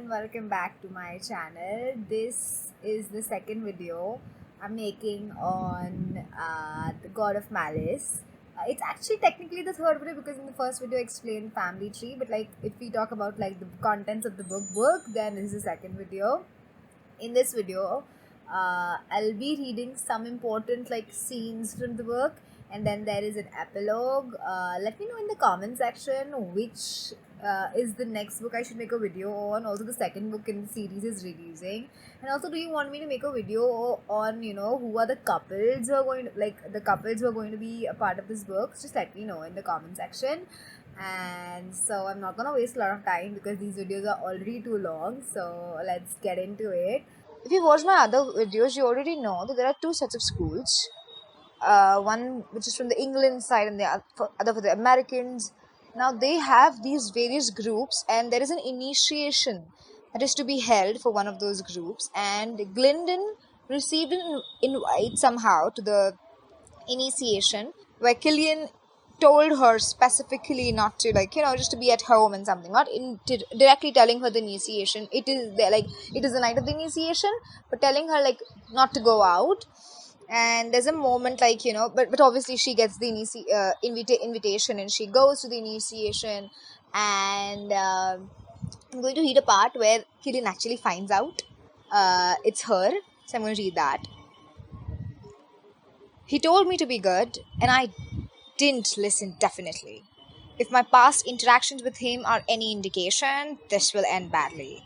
welcome back to my channel. This is the second video I'm making on the God of Malice. It's actually technically the third video because in the first video I explained family tree, but like if we talk about like the contents of the book, then this is the second video. In this video, I'll be reading some important like scenes from the book, and then there is an epilogue. Let me know in the comment section which is the next book I should make a video on. Also, the second book in the series is releasing, and also, do you want me to make a video on who are the couples who are going to, like the couples who are going to be a part of this book? Just let me know in the comment section. And so I'm not gonna waste a lot of time because these videos are already too long, so let's get into it. If you watch my other videos, you already know that there are two sets of schools, one which is from the England side and the other for the Americans. Now they have these various groups, and there is an initiation that is to be held for one of those groups, and Glyndon received an invite somehow to the initiation where Killian told her specifically not to, like, just to be at home and something, not directly telling her the initiation. It is there, like, it is the night of the initiation, but telling her like not to go out. And there's a moment like but obviously she gets the invitation and she goes to the initiation, and I'm going to read a part where Killian actually finds out it's her, so I'm going to read that. He told me to be good, and I didn't listen definitely. If my past interactions with him are any indication, this will end badly.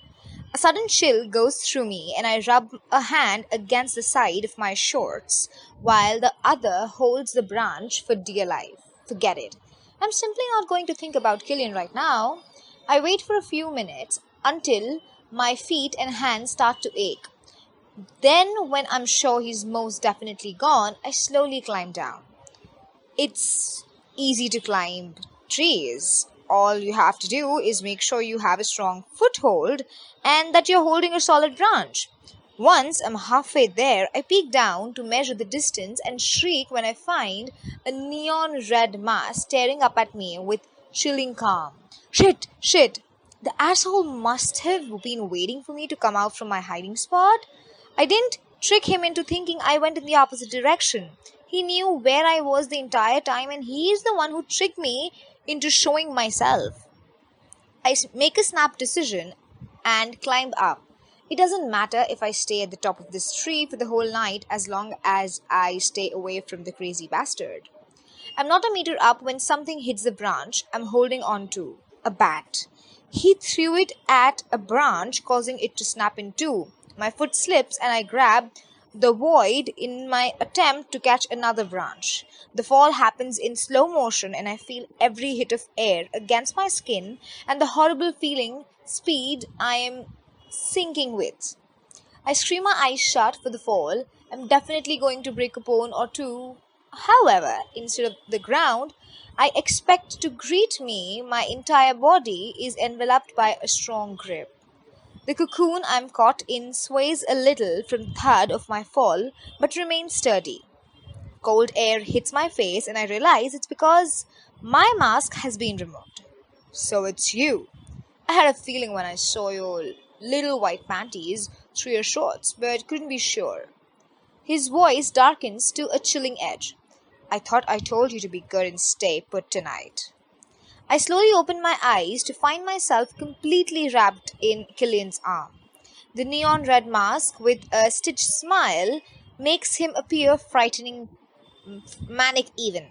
A sudden chill goes through me, and I rub a hand against the side of my shorts while the other holds the branch for dear life. Forget it. I'm simply not going to think about Killian right now. I wait for a few minutes until my feet and hands start to ache. Then, when I'm sure he's most definitely gone, I slowly climb down. It's easy to climb trees. All you have to do is make sure you have a strong foothold and that you're holding a solid branch. Once I'm halfway there, I peek down to measure the distance and shriek when I find a neon red mass staring up at me with chilling calm. Shit! Shit! The asshole must have been waiting for me to come out from my hiding spot. I didn't trick him into thinking I went in the opposite direction. He knew where I was the entire time, and he's the one who tricked me into showing myself. I make a snap decision and climb up. It doesn't matter if I stay at the top of this tree for the whole night as long as I stay away from the crazy bastard. I'm not a meter up when something hits the branch I'm holding on to. A bat. He threw it at a branch, causing it to snap in two. My foot slips and I grab the void in my attempt to catch another branch. The fall happens in slow motion, and I feel every hit of air against my skin and the horrible feeling speed I am sinking with. I scream my eyes shut for the fall. I'm definitely going to break a bone or two. However, instead of the ground I expect to greet me, my entire body is enveloped by a strong grip. The cocoon I'm caught in sways a little from the thud of my fall, but remains sturdy. Cold air hits my face, and I realize it's because my mask has been removed. So it's you. I had a feeling when I saw your little white panties through your shorts, but couldn't be sure. His voice darkens to a chilling edge. I thought I told you to be good and stay put tonight. I slowly opened my eyes to find myself completely wrapped in Killian's arm. The neon red mask, with a stitched smile, makes him appear frightening, manic even.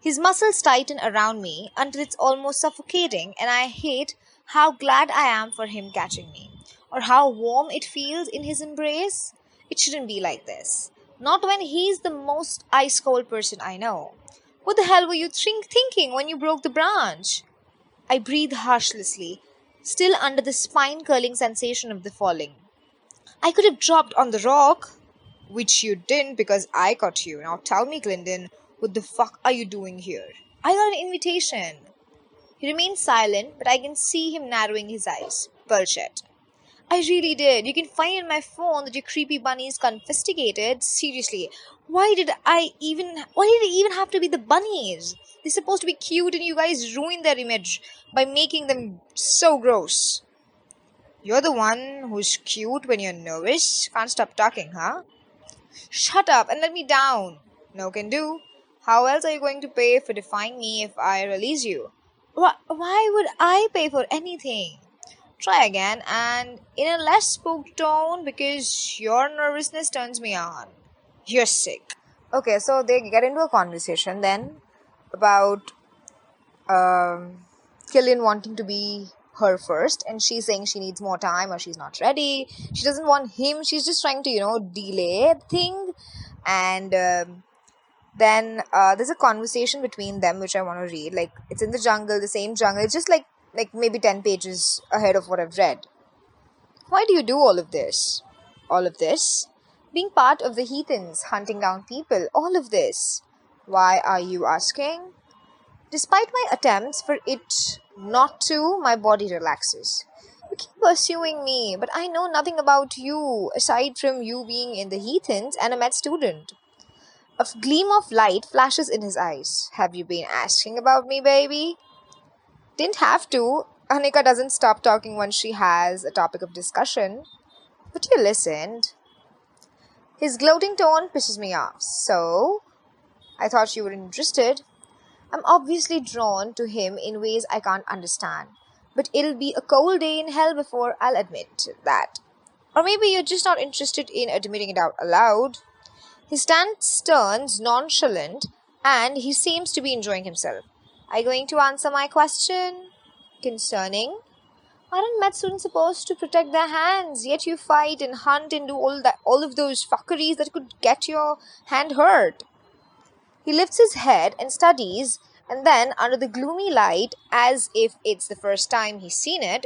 His muscles tighten around me until it's almost suffocating, and I hate how glad I am for him catching me, or how warm it feels in his embrace. It shouldn't be like this. Not when he's the most ice cold person I know. What the hell were you thinking when you broke the branch? I breathe harshly, still under the spine curling sensation of the falling. I could have dropped on the rock, which you didn't because I caught you. Now tell me, Glyndon, what the fuck are you doing here? I got an invitation. He remains silent, but I can see him narrowing his eyes. Bullshit. I really did. You can find in my phone that your creepy bunny is confiscated. Seriously, why did it even have to be the bunnies? They're supposed to be cute, and you guys ruined their image by making them so gross. You're the one who's cute when you're nervous. Can't stop talking, huh? Shut up and let me down. No can do. How else are you going to pay for defying me if I release you? Why would I pay for anything? Try again and in a less spoke tone because your nervousness turns me on. You're sick. Okay, so they get into a conversation then about Killian wanting to be her first, and she's saying she needs more time or she's not ready. She doesn't want him. She's just trying to, delay the thing. And then there's a conversation between them which I want to read. Like it's in the jungle, the same jungle. It's just like maybe 10 pages ahead of what I've read. Why do you do all of this? All of this? Being part of the heathens, hunting down people, all of this. Why are you asking? Despite my attempts for it not to, my body relaxes. You keep pursuing me, but I know nothing about you aside from you being in the heathens and a med student. A gleam of light flashes in his eyes. Have you been asking about me, baby? Didn't have to. Anika doesn't stop talking once she has a topic of discussion. But you listened. His gloating tone pisses me off. So, I thought you were interested. I'm obviously drawn to him in ways I can't understand. But it'll be a cold day in hell before I'll admit that. Or maybe you're just not interested in admitting it out aloud. His stance turns nonchalant and he seems to be enjoying himself. Are you going to answer my question? Concerning? Aren't med students supposed to protect their hands? Yet you fight and hunt and do all of those fuckeries that could get your hand hurt. He lifts his head and studies, and then, under the gloomy light, as if it's the first time he's seen it,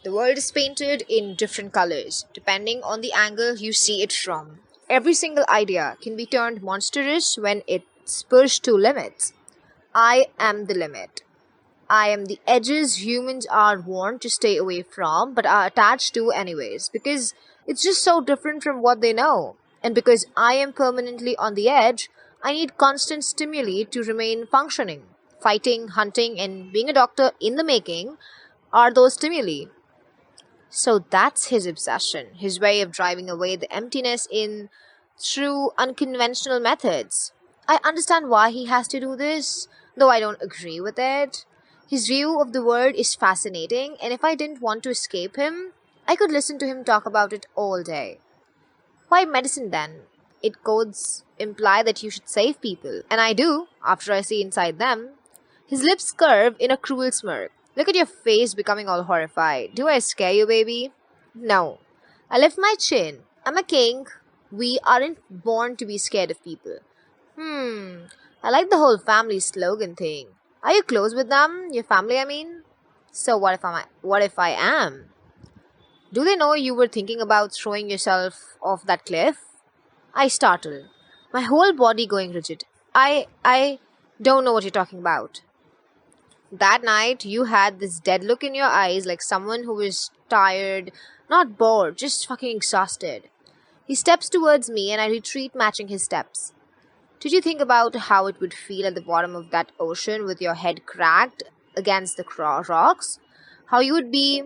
the world is painted in different colors, depending on the angle you see it from. Every single idea can be turned monstrous when it's pushed to limits. I am the limit. I am the edges humans are warned to stay away from, but are attached to anyways, because it's just so different from what they know. And because I am permanently on the edge, I need constant stimuli to remain functioning. Fighting, hunting, and being a doctor in the making are those stimuli. So that's his obsession, his way of driving away the emptiness in through unconventional methods. I understand why he has to do this, though I don't agree with it. His view of the world is fascinating, and if I didn't want to escape him, I could listen to him talk about it all day. Why medicine then? It codes imply that you should save people, and I do, after I see inside them. His lips curve in a cruel smirk. Look at your face becoming all horrified. Do I scare you, baby? No. I lift my chin. I'm a king. We aren't born to be scared of people. I like the whole family slogan thing. Are you close with them? Your family, I mean? So what if I am? Do they know you were thinking about throwing yourself off that cliff? I startle, my whole body going rigid. I don't know what you're talking about. That night, you had this dead look in your eyes like someone who was tired, not bored, just fucking exhausted. He steps towards me and I retreat, matching his steps. Did you think about how it would feel at the bottom of that ocean with your head cracked against the rocks? How you would be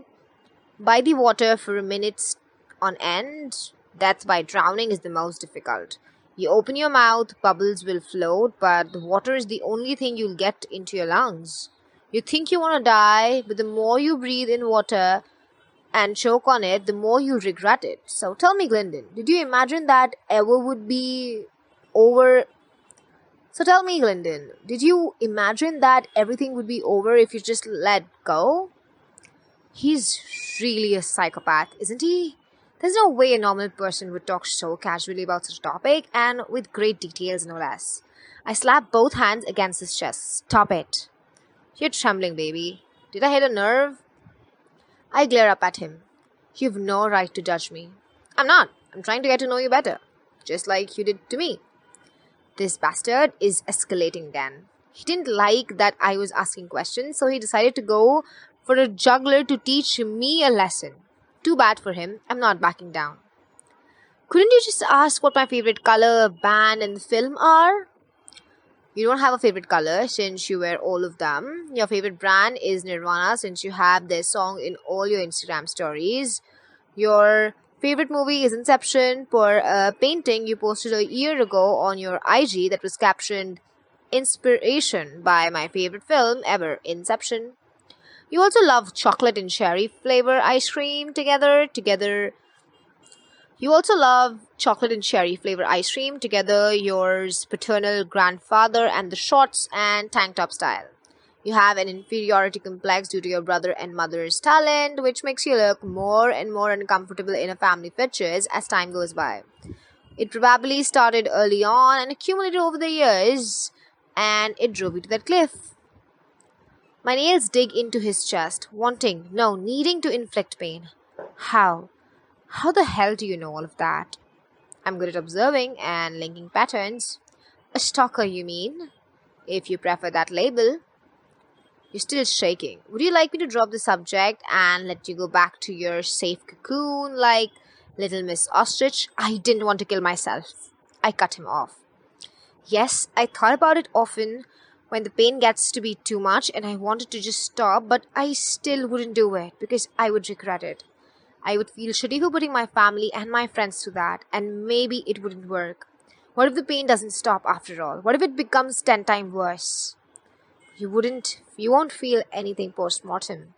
by the water for minutes on end? Death by drowning is the most difficult. You open your mouth, bubbles will float, but the water is the only thing you'll get into your lungs. You think you want to die, but the more you breathe in water and choke on it, the more you regret it. So tell me, Glendon, did you imagine that ever would be over? So tell me, Glendon, did you imagine that everything would be over if you just let go? He's really a psychopath, isn't he? There's no way a normal person would talk so casually about such a topic, and with great details, no less. I slap both hands against his chest. Stop it. You're trembling, baby. Did I hit a nerve? I glare up at him. You've no right to judge me. I'm not. I'm trying to get to know you better. Just like you did to me. This bastard is escalating again. He didn't like that I was asking questions, so he decided to go for a juggler to teach me a lesson. Too bad for him. I'm not backing down. Couldn't you just ask what my favorite color, band, and film are? You don't have a favorite color since you wear all of them. Your favorite brand is Nirvana since you have their song in all your Instagram stories. Your favorite movie is Inception per a painting you posted a year ago on your IG that was captioned Inspiration by my favorite film ever, Inception. You also love chocolate and cherry flavor ice cream together. You also love chocolate and cherry flavor ice cream together, yours paternal grandfather and the shorts and tank top style. You have an inferiority complex due to your brother and mother's talent, which makes you look more and more uncomfortable in a family pictures as time goes by. It probably started early on and accumulated over the years, and it drove you to that cliff. My nails dig into his chest, wanting, no, needing to inflict pain. How? How the hell do you know all of that? I'm good at observing and linking patterns. A stalker, you mean? If you prefer that label. You're still shaking. Would you like me to drop the subject and let you go back to your safe cocoon like Little Miss Ostrich? I didn't want to kill myself. I cut him off. Yes, I thought about it often when the pain gets to be too much and I wanted to just stop, but I still wouldn't do it because I would regret it. I would feel shitty for putting my family and my friends through that, and maybe it wouldn't work. What if the pain doesn't stop after all? What if it becomes 10 times worse? You won't feel anything post-mortem.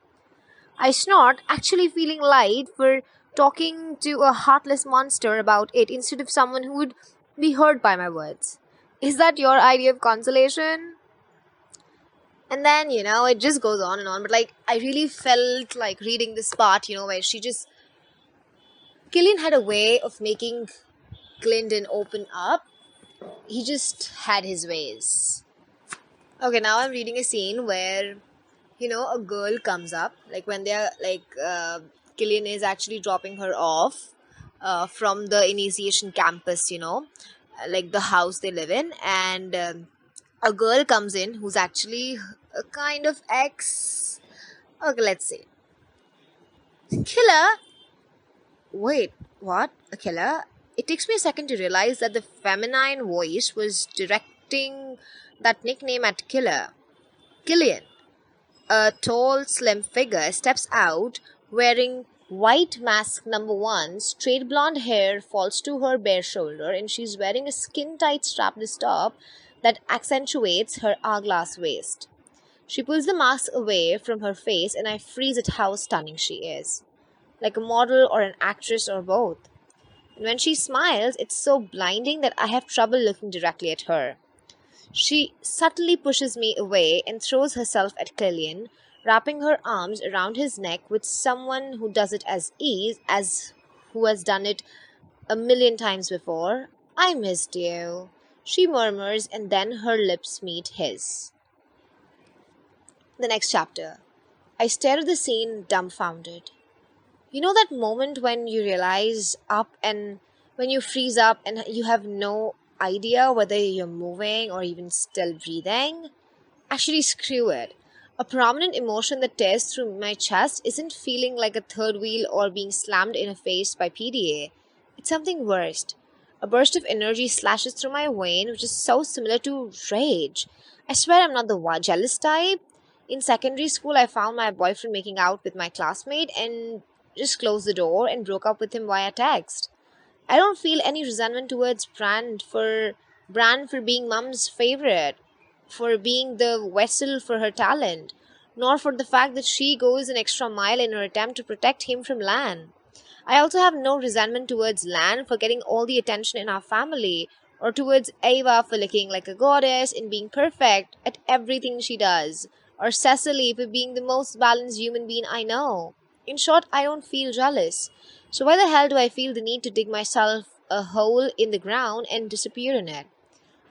I snort, actually feeling light for talking to a heartless monster about it instead of someone who would be hurt by my words. Is that your idea of consolation? And then, it just goes on and on. But I really felt like reading this part, where Killian had a way of making Clinton open up. He just had his ways. Okay, now I'm reading a scene where, a girl comes up, like when they're Killian is actually dropping her off from the initiation campus, like the house they live in, and a girl comes in who's actually a kind of ex. Okay, let's see. Killer? Wait, what? A killer? It takes me a second to realize that the feminine voice was directing that nickname at Killer. Killian. A tall, slim figure steps out wearing white mask number one, straight blonde hair falls to her bare shoulder, and she's wearing a skin tight strapless top that accentuates her hourglass waist. She pulls the mask away from her face, and I freeze at how stunning she is. Like a model or an actress or both. And when she smiles, it's so blinding that I have trouble looking directly at her. She subtly pushes me away and throws herself at Killian, wrapping her arms around his neck with someone who does it as ease as who has done it a million times before. I missed you, she murmurs, and then her lips meet his. The next chapter. I stare at the scene dumbfounded. You know that moment when you realize up and when you freeze up and you have no idea whether you're moving or even still breathing? Actually, screw it. A prominent emotion that tears through my chest isn't feeling like a third wheel or being slammed in the face by PDA. It's something worse. A burst of energy slashes through my vein, which is so similar to rage. I swear I'm not the jealous type. In secondary school, I found my boyfriend making out with my classmate and just closed the door and broke up with him via text. I don't feel any resentment towards Brand for being mom's favorite, for being the vessel for her talent, nor for the fact that she goes an extra mile in her attempt to protect him from Lan. I also have no resentment towards Lan for getting all the attention in our family, or towards Ava for looking like a goddess and being perfect at everything she does, or Cecily for being the most balanced human being I know. In short, I don't feel jealous. So why the hell do I feel the need to dig myself a hole in the ground and disappear in it?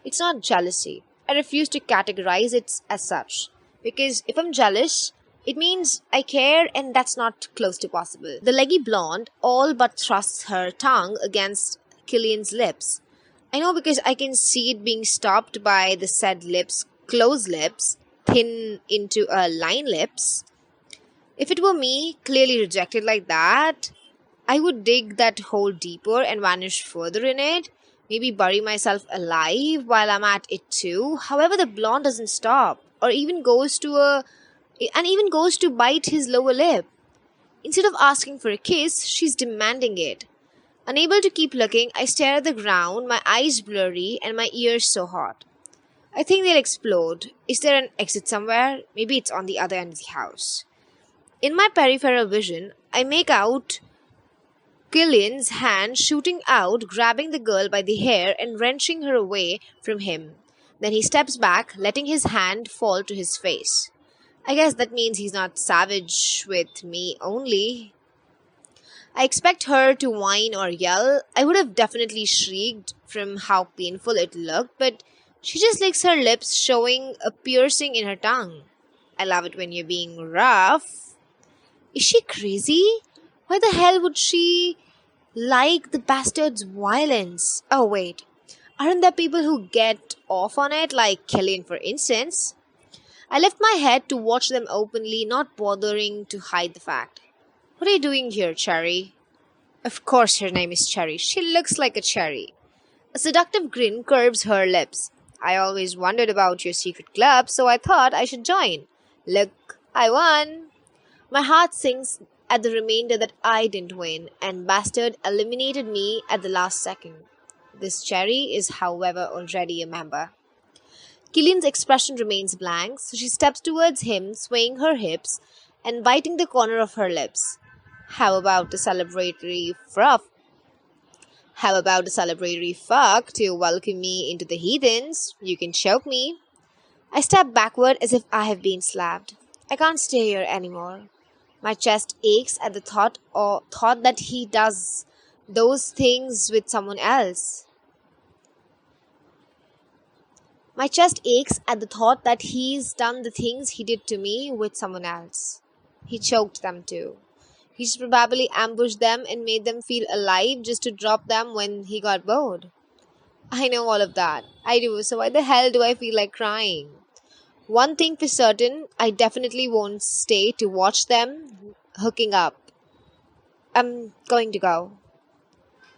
It's not jealousy. I refuse to categorize it as such. Because if I'm jealous, it means I care and that's not close to possible. The leggy blonde all but thrusts her tongue against Killian's lips. I know because I can see it being stopped by the said lips, closed lips, thin into a line lips. If it were me, clearly rejected like that, I would dig that hole deeper and vanish further in it. maybe bury myself alive while I'm at it too. However, the blonde doesn't stop or even goes to bite his lower lip. Instead of asking for a kiss, she's demanding it. Unable to keep looking, I stare at the ground, my eyes blurry and my ears so hot. I think they'll explode. Is there an exit somewhere? Maybe it's on the other end of the house. In my peripheral vision, I make out Killian's hand shooting out, grabbing the girl by the hair and wrenching her away from him. Then he steps back, letting his hand fall to his face. I guess that means he's not savage with me only. I expect her to whine or yell. I would have definitely shrieked from how painful it looked, but she just licks her lips, showing a piercing in her tongue. I love it when you're being rough. Is she crazy? Why the hell would she like the bastard's violence? Oh, wait. Aren't there people who get off on it, like Killian, for instance? I lift my head to watch them openly, not bothering to hide the fact. What are you doing here, Cherry? Of course her name is Cherry. She looks like a cherry. A seductive grin curves her lips. I always wondered about your secret club, so I thought I should join. Look, I won. My heart sinks at the remainder that I didn't win, and Bastard eliminated me at the last second. This Cherry is, however, already a member. Killian's expression remains blank, so she steps towards him, swaying her hips and biting the corner of her lips. How about a celebratory fruff? How about a celebratory fuck to welcome me into the heathens? You can choke me. I step backward as if I have been slapped. I can't stay here anymore. My chest aches at the thought that he does those things with someone else. My chest aches at the thought that he's done the things he did to me with someone else. He choked them too. He's probably ambushed them and made them feel alive just to drop them when he got bored. I know all of that. I do, so why the hell do I feel like crying? One thing for certain, I definitely won't stay to watch them hooking up. I'm going to go.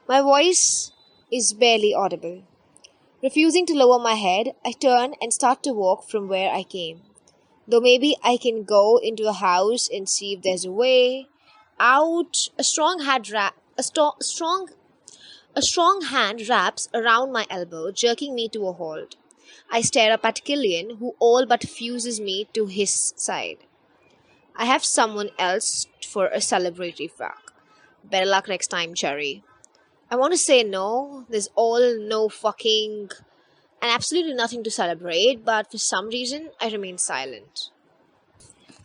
My voice is barely audible. Refusing to lower my head, I turn and start to walk from where I came. Though maybe I can go into a house and see if there's a way out. A strong hand wraps around my elbow, jerking me to a halt. I stare up at Killian, who all but fuses me to his side. I have someone else for a celebratory fuck. Better luck next time, Cherry. I want to say no. There's all no fucking and absolutely nothing to celebrate, but for some reason, I remain silent.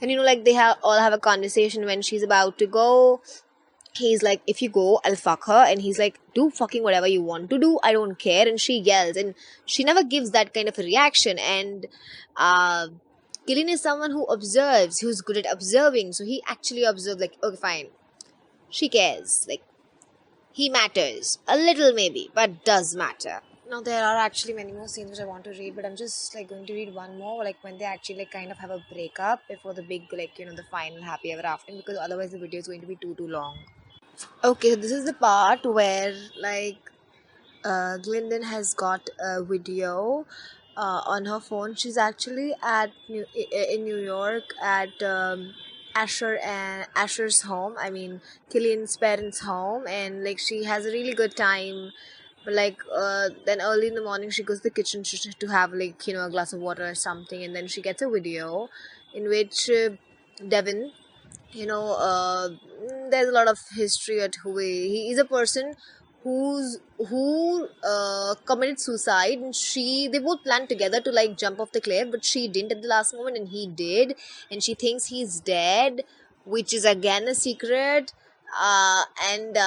And like all have a conversation when she's about to go. He's like, if you go, I'll fuck her. And he's like, do fucking whatever you want to do. I don't care. And she yells. And she never gives that kind of a reaction. And Killian is someone who observes, who's good at observing. So he actually observed, like, okay, fine. She cares. Like, he matters. A little maybe, but does matter. Now, there are actually many more scenes which I want to read, but I'm just like going to read one more, like when they actually like kind of have a breakup before the big, like, the final happy ever after, because otherwise the video is going to be too long. Okay, so this is the part where like Glendon has got a video on her phone. She's actually in New York at Asher's home. I mean Killian's parents' home, and like she has a really good time. But like then early in the morning she goes to the kitchen to have like a glass of water or something, and then she gets a video in which Devin, there's a lot of history at he is a person who committed suicide, and they both planned together to like jump off the cliff, but she didn't at the last moment and he did, and she thinks he's dead, which is again a secret. And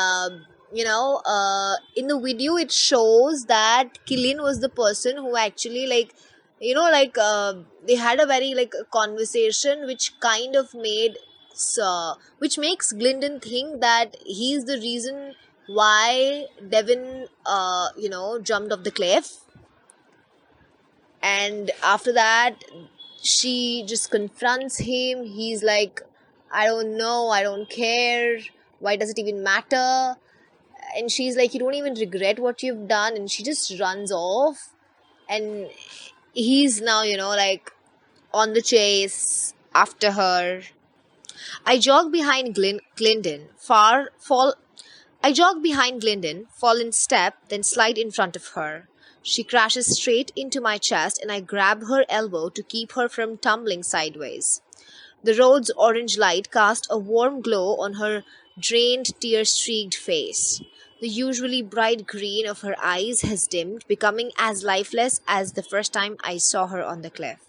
in the video it shows that Killian was the person who actually like they had a very like conversation which kind of made which makes Glendon think that he's the reason why Devin jumped off the cliff. And after that she just confronts him. He's like, I don't know, I don't care, why does it even matter? And she's like, you don't even regret what you've done. And she just runs off. And he's now, like on the chase after her. I jog behind Glendon, I jog behind Glendon, fall in step, then slide in front of her. She crashes straight into my chest, and I grab her elbow to keep her from tumbling sideways. The road's orange light cast a warm glow on her drained, tear streaked face. The usually bright green of her eyes has dimmed, becoming as lifeless as the first time I saw her on the cliff.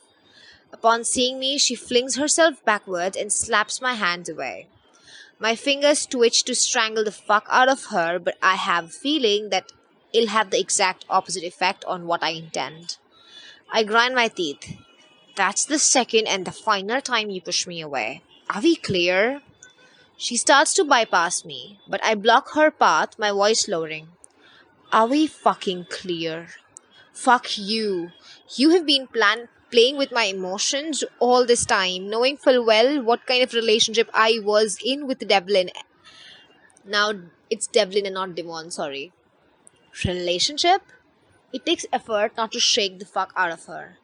Upon seeing me, she flings herself backwards and slaps my hands away. My fingers twitch to strangle the fuck out of her, but I have a feeling that it'll have the exact opposite effect on what I intend. I grind my teeth. That's the second and the final time you push me away. Are we clear? She starts to bypass me, but I block her path, my voice lowering. Are we fucking clear? Fuck you. You have been playing with my emotions all this time, knowing full well what kind of relationship I was in with Devlin. Now it's Devlin and not Devon, sorry. Relationship? It takes effort not to shake the fuck out of her.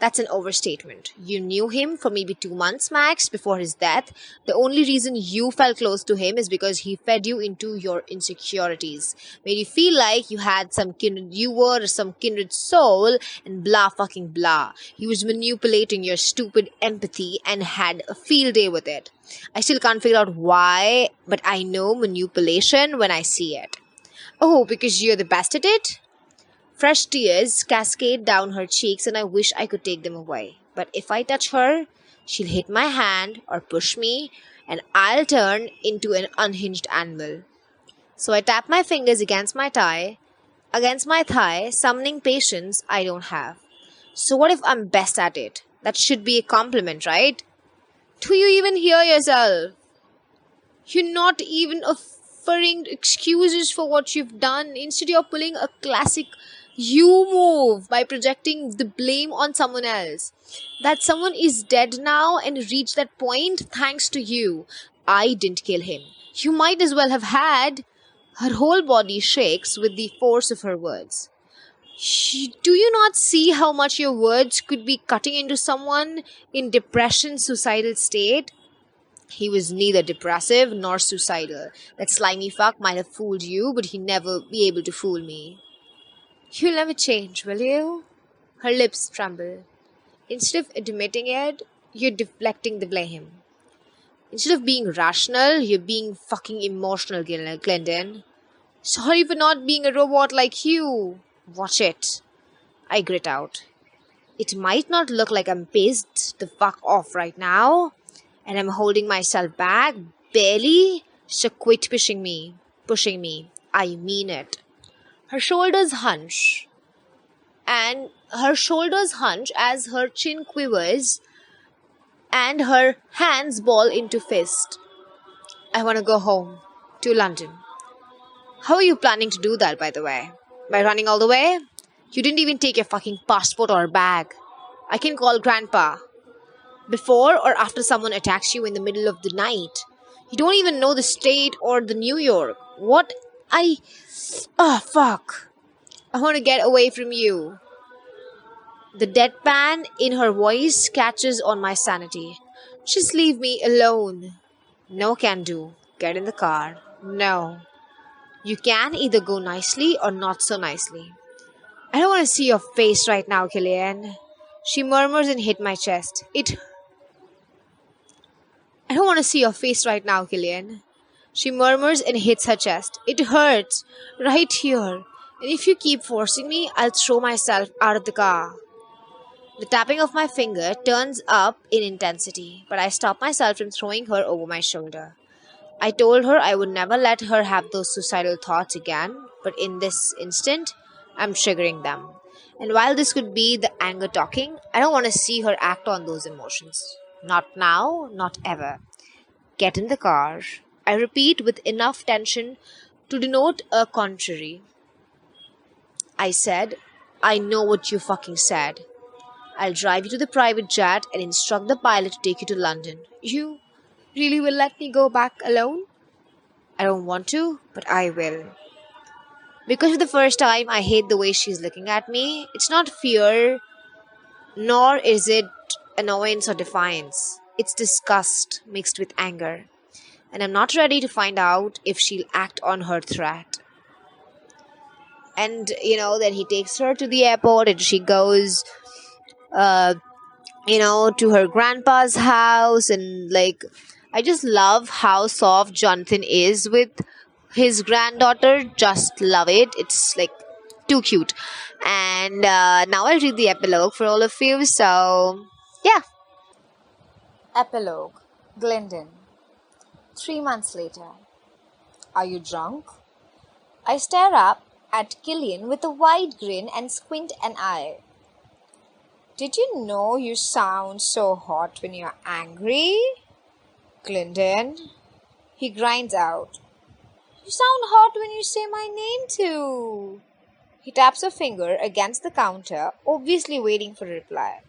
That's an overstatement. You knew him for maybe 2 months max before his death. The only reason you felt close to him is because he fed you into your insecurities. Made you feel like you had some kindred you were or some kindred soul and blah fucking blah. He was manipulating your stupid empathy and had a field day with it. I still can't figure out why, but I know manipulation when I see it. Oh, because you're the best at it? Fresh tears cascade down her cheeks, and I wish I could take them away. But if I touch her, she'll hit my hand or push me, and I'll turn into an unhinged animal. So I tap my fingers against my thigh, summoning patience I don't have. So what if I'm best at it? That should be a compliment, right? Do you even hear yourself? You're not even offering excuses for what you've done. Instead, you're pulling a classic you move by projecting the blame on someone else. That someone is dead now and reached that point thanks to you. I didn't kill him. You might as well have had. Her whole body shakes with the force of her words. Do you not see how much your words could be cutting into someone in depression, suicidal state? He was neither depressive nor suicidal. That slimy fuck might have fooled you, but he'd never be able to fool me. You'll never change, will you? Her lips tremble. Instead of admitting it, you're deflecting the blame. Instead of being rational, you're being fucking emotional, Glendon. Sorry for not being a robot like you. Watch it. I grit out. It might not look like I'm pissed the fuck off right now, and I'm holding myself back, barely, so quit pushing me. I mean it. Her shoulders hunch as her chin quivers and her hands ball into fist. I want to go home, to London. How are you planning to do that, by the way? By running all the way? You didn't even take your fucking passport or bag. I can call Grandpa. Before or after someone attacks you in the middle of the night. You don't even know the state or the New York. Fuck. I want to get away from you. The deadpan in her voice catches on my sanity. Just leave me alone. No can do. Get in the car. No. You can either go nicely or not so nicely. I don't want to see your face right now, Killian. She murmurs and hit my chest. I don't want to see your face right now, Killian. She murmurs and hits her chest. It hurts. Right here. And if you keep forcing me, I'll throw myself out of the car. The tapping of my finger turns up in intensity, but I stop myself from throwing her over my shoulder. I told her I would never let her have those suicidal thoughts again, but in this instant, I'm triggering them. And while this could be the anger talking, I don't want to see her act on those emotions. Not now, not ever. Get in the car. I repeat with enough tension to denote a contrary. I said, I know what you fucking said. I'll drive you to the private jet and instruct the pilot to take you to London. You really will let me go back alone? I don't want to, but I will. Because for the first time, I hate the way she's looking at me. It's not fear, nor is it annoyance or defiance. It's disgust mixed with anger. And I'm not ready to find out if she'll act on her threat. And, then he takes her to the airport and she goes, uh, to her grandpa's house. And, like, I just love how soft Jonathan is with his granddaughter. Just love it. It's, like, too cute. And now I'll read the epilogue for all of you. So, yeah. Epilogue. Glendon. 3 months later. Are you drunk? I stare up at Killian with a wide grin and squint an eye. Did you know you sound so hot when you're angry? Glendon. He grinds out. You sound hot when you say my name too. He taps a finger against the counter, obviously waiting for a reply.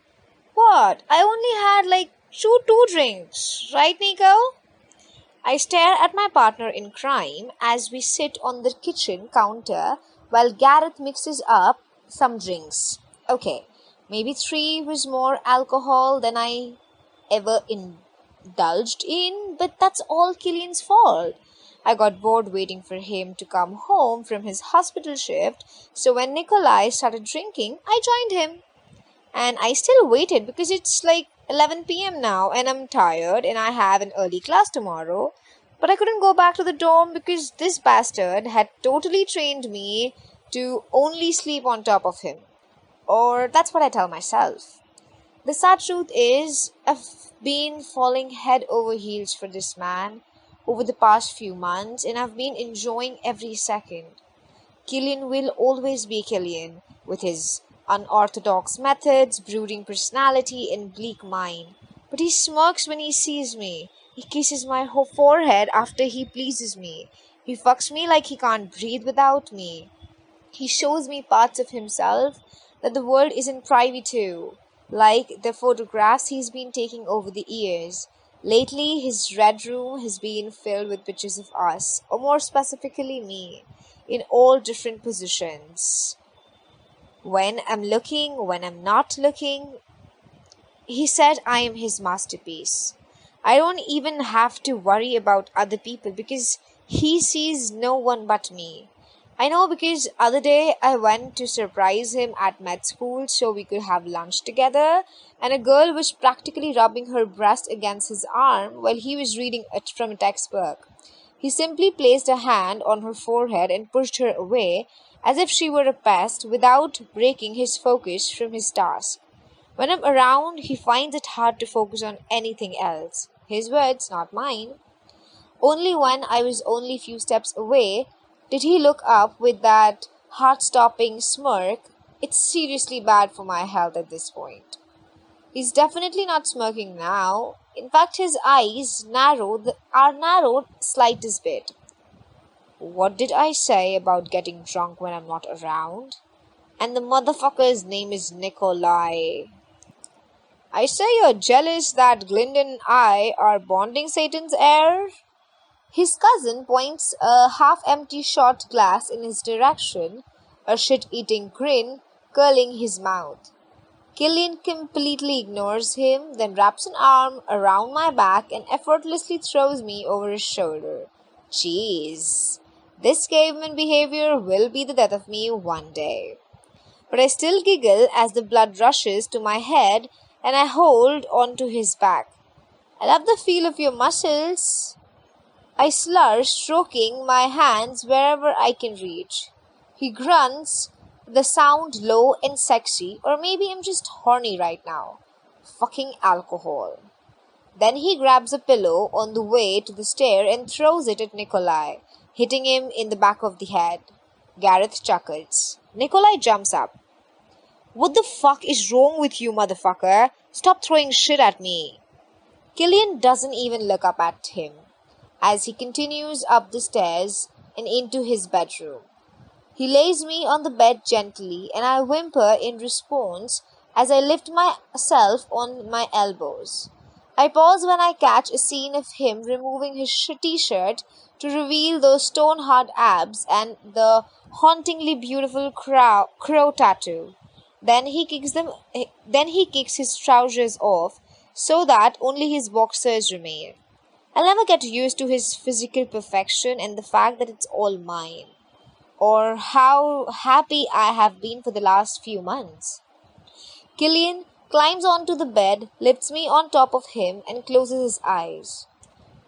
What? I only had like two drinks, right, Nico? I stare at my partner in crime as we sit on the kitchen counter while Gareth mixes up some drinks. Okay, maybe three was more alcohol than I ever indulged in, but that's all Killian's fault. I got bored waiting for him to come home from his hospital shift, so when Nikolai started drinking, I joined him. And I still waited because it's like 11 p.m. now and I'm tired and I have an early class tomorrow. But I couldn't go back to the dorm because this bastard had totally trained me to only sleep on top of him. Or that's what I tell myself. The sad truth is, I've been falling head over heels for this man over the past few months and I've been enjoying every second. Killian will always be Killian, with his unorthodox methods, brooding personality, and bleak mind. But he smirks when he sees me. He kisses my forehead after he pleases me. He fucks me like he can't breathe without me. He shows me parts of himself that the world isn't privy to, like the photographs he's been taking over the years. Lately, his red room has been filled with pictures of us, or more specifically me, in all different positions. When I'm looking, when I'm not looking, he said I am his masterpiece. I don't even have to worry about other people because he sees no one but me. I know because other day I went to surprise him at med school so we could have lunch together and a girl was practically rubbing her breast against his arm while he was reading it from a textbook. He simply placed a hand on her forehead and pushed her away as if she were a pest without breaking his focus from his task. When I'm around, he finds it hard to focus on anything else. His words, not mine. Only when I was only few steps away did he look up with that heart-stopping smirk. It's seriously bad for my health at this point. He's definitely not smirking now. In fact, his eyes are narrowed slightest bit. What did I say about getting drunk when I'm not around? And the motherfucker's name is Nikolai. I say you're jealous that Glendon and I are bonding Satan's heir? His cousin points a half empty shot glass in his direction, a shit eating grin curling his mouth. Killian completely ignores him, then wraps an arm around my back and effortlessly throws me over his shoulder. Jeez. This caveman behavior will be the death of me one day. But I still giggle as the blood rushes to my head and I hold onto his back. I love the feel of your muscles. I slur, stroking my hands wherever I can reach. He grunts, the sound low and sexy, or maybe I'm just horny right now. Fucking alcohol. Then he grabs a pillow on the way to the stair and throws it at Nikolai, hitting him in the back of the head. Gareth chuckles. Nikolai jumps up. What the fuck is wrong with you, motherfucker? Stop throwing shit at me. Killian doesn't even look up at him as he continues up the stairs and into his bedroom. He lays me on the bed gently and I whimper in response as I lift myself on my elbows. I pause when I catch a scene of him removing his t-shirt to reveal those stone-hard abs and the hauntingly beautiful crow tattoo. Then he kicks his trousers off so that only his boxers remain. I'll never get used to his physical perfection and the fact that it's all mine, or how happy I have been for the last few months. Killian climbs onto the bed, lifts me on top of him, and closes his eyes.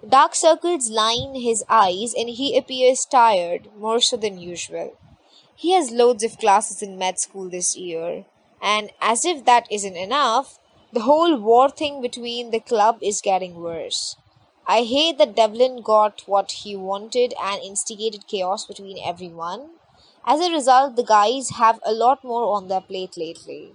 Dark circles line his eyes, and he appears tired, more so than usual. He has loads of classes in med school this year, and as if that isn't enough, the whole war thing between the club is getting worse. I hate that Devlin got what he wanted and instigated chaos between everyone. As a result, the guys have a lot more on their plate lately.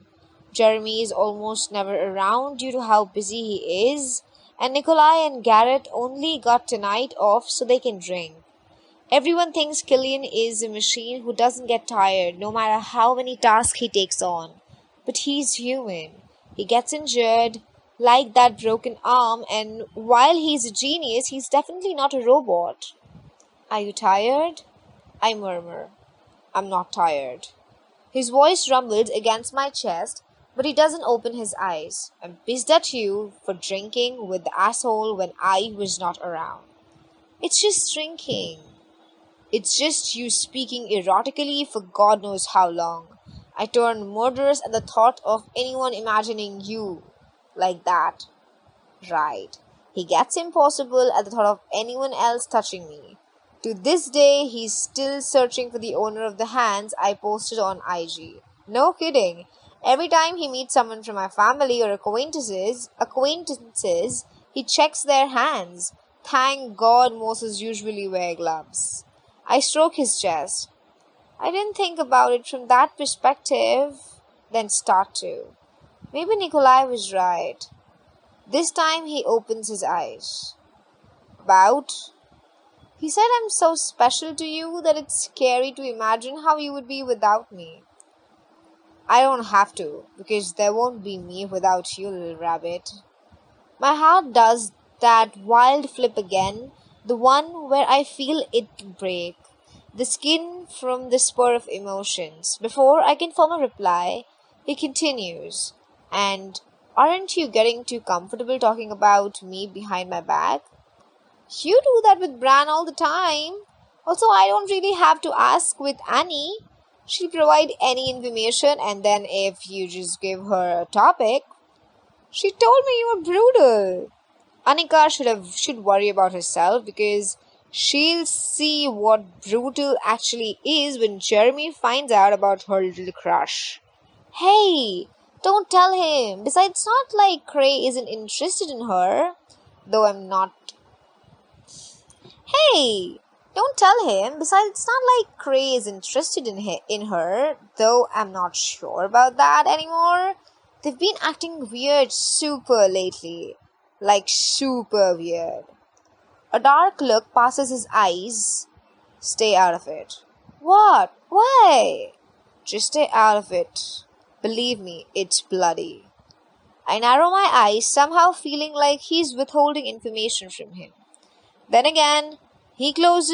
Jeremy is almost never around due to how busy he is, and Nikolai and Garrett only got tonight off so they can drink. Everyone thinks Killian is a machine who doesn't get tired no matter how many tasks he takes on. But he's human. He gets injured, like that broken arm, and while he's a genius, he's definitely not a robot. Are you tired? I murmur. I'm not tired. His voice rumbles against my chest, but he doesn't open his eyes. I'm pissed at you for drinking with the asshole when I was not around. It's just drinking. It's just you speaking erotically for God knows how long. I turn murderous at the thought of anyone imagining you like that. Right. He gets impossible at the thought of anyone else touching me. To this day, he's still searching for the owner of the hands I posted on IG. No kidding. Every time he meets someone from my family or acquaintances, he checks their hands. Thank God Moses usually wear gloves. I stroke his chest. I didn't think about it from that perspective, then start to. Maybe Nikolai was right. This time he opens his eyes. About? He said I'm so special to you that it's scary to imagine how you would be without me. I don't have to, because there won't be me without you, little rabbit. My heart does that wild flip again, the one where I feel it break, the skin from the spur of emotions. Before I can form a reply, he continues, and aren't you getting too comfortable talking about me behind my back? You do that with Bran all the time. Also, I don't really have to ask with Annie. She'll provide any information, and then if you just give her a topic, she told me you were brutal. Anika should worry about herself because she'll see what brutal actually is when Jeremy finds out about her little crush. Hey, don't tell him. Besides, it's not like Cray isn't interested in her, though I'm not. Hey, don't tell him. Besides, it's not like Cray is interested in her, though I'm not sure about that anymore. They've been acting weird super lately. Like super weird. A dark look passes his eyes. Stay out of it. What? Why? Just stay out of it. Believe me, it's bloody. I narrow my eyes, somehow feeling like he's withholding information from him. Then again, he's close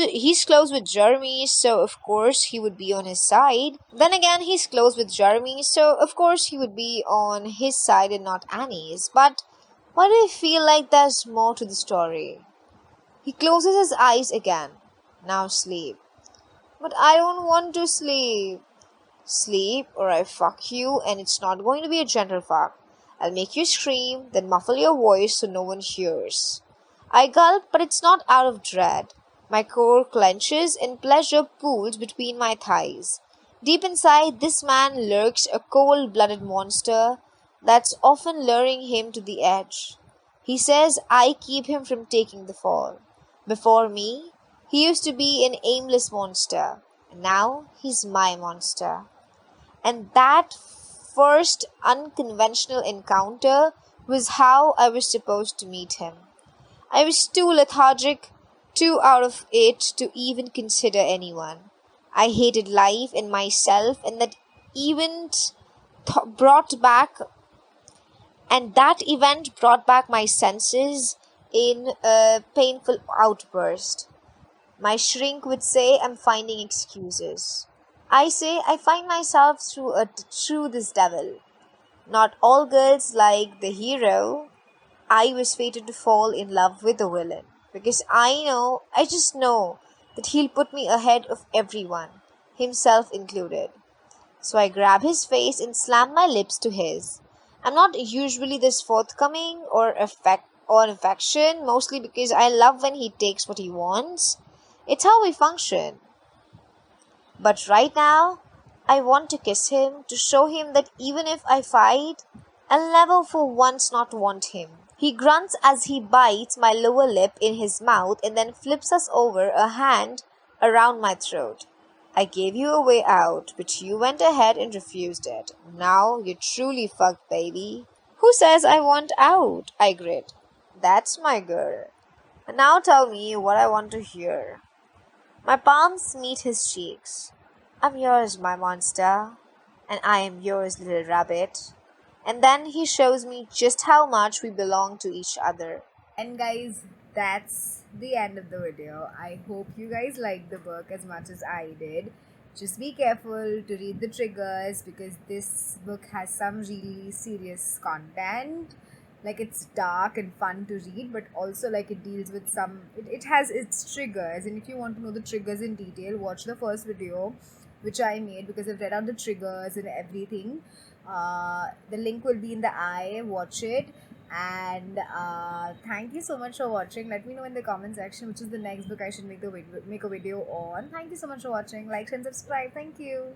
with Jeremy, so of course he would be on his side. And not Annie's. But why do I feel like there's more to the story? He closes his eyes again. Now sleep. But I don't want to sleep. Sleep, or I fuck you, and it's not going to be a gentle fuck. I'll make you scream, then muffle your voice so no one hears. I gulp, but it's not out of dread. My core clenches and pleasure pools between my thighs. Deep inside, this man lurks a cold-blooded monster that's often luring him to the edge. He says I keep him from taking the fall. Before me, he used to be an aimless monster. And now he's my monster. And that first unconventional encounter was how I was supposed to meet him. I was too lethargic, too out of it to even consider anyone. I hated life and myself, and brought back that event brought back my senses in a painful outburst. My shrink would say I'm finding excuses. I say I find myself through this devil. Not all girls like the hero. I was fated to fall in love with the villain because I just know that he'll put me ahead of everyone, himself included. So I grab his face and slam my lips to his. I'm not usually this forthcoming or affection, mostly because I love when he takes what he wants. It's how we function. But right now, I want to kiss him to show him that even if I fight, I'll never for once not want him. He grunts as he bites my lower lip in his mouth and then flips us over a hand around my throat. I gave you a way out, but you went ahead and refused it. Now you're truly fucked, baby. Who says I want out? I grit. That's my girl. Now tell me what I want to hear. My palms meet his cheeks. I'm yours, my monster, and I am yours, little rabbit. And then he shows me just how much we belong to each other. And guys, that's the end of the video. I hope you guys liked the book as much as I did. Just be careful to read the triggers because this book has some really serious content. Like it's dark and fun to read, but also like it deals with it has its triggers. And if you want to know the triggers in detail, watch the first video which I made because I've read out the triggers and everything. The link will be in the eye. Watch it. And thank you so much for watching. Let me know in the comment section which is the next book I should make a video on. Thank you so much for watching. Like and subscribe. Thank you.